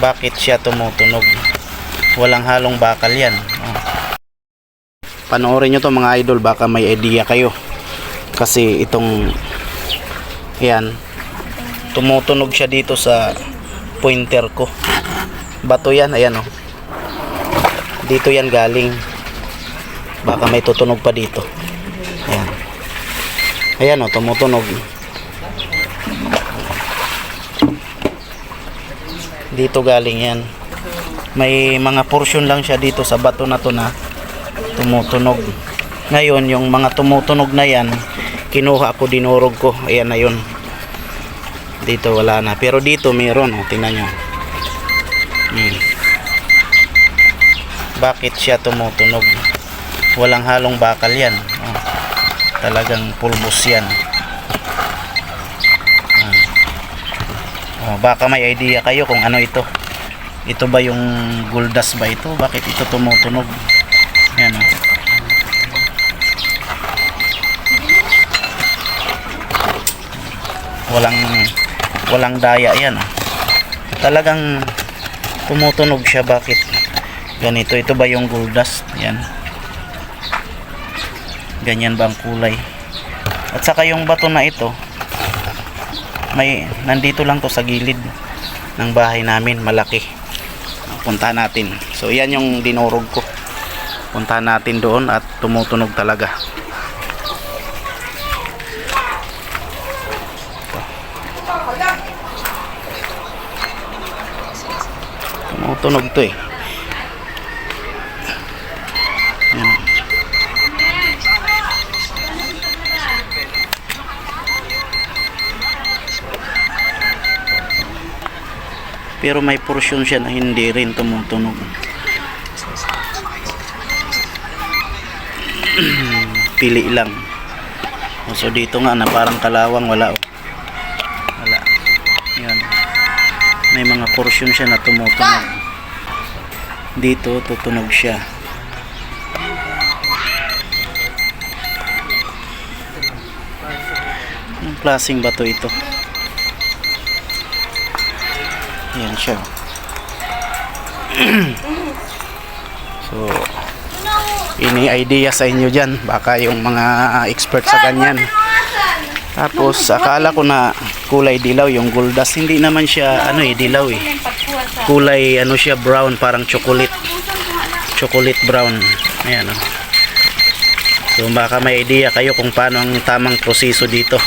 Bakit siya tumutunog? Walang halong bakal yan. Panoorin nyo to mga idol, baka may idea kayo. Kasi itong yan, tumutunog siya dito sa pointer ko. Bato yan, ayan o. Dito yan galing. Baka may tutunog pa dito. Ayan. Ayan o, tumutunog. Dito galing yan. May mga portion lang siya dito sa bato na to na tumutunog. Ngayon yung mga tumutunog na yan, kinuha ko, dinurog ko. Ayan na yun. Dito wala na, pero dito mayroon. Tingnan nyo. Bakit siya tumutunog? Walang halong bakal yan. Talagang pulbos yan. Baka may idea kayo kung ano ito. Ito ba yung gold dust ba ito? Bakit ito tumutunog? Yan o. Walang daya yan o. Talagang tumutunog siya. Bakit ganito? Ito ba yung gold dust? Yan. Ganyan ba ang kulay? At saka yung bato na ito, nandito lang to sa gilid ng bahay namin, malaki. Puntahan natin. So yan yung dinurog ko. Puntahan natin doon at tumutunog talaga. Tumutunog to eh. Yan. Pero may portion siya na hindi rin tumutunog. Pili lang. So dito nga na parang kalawang wala. Wala. Yan. May mga portion siya na tumutunog. Dito tutunog siya. Anong klaseng bato ito? Yan siya. So ini idea sa inyo dyan, baka yung mga expert sa ganyan. Tapos akala ko na kulay dilaw yung gold dust. Hindi naman siya dilaw eh. Kulay siya brown, parang chocolate brown. Ayan o. So baka may idea kayo kung paano ang tamang proseso dito.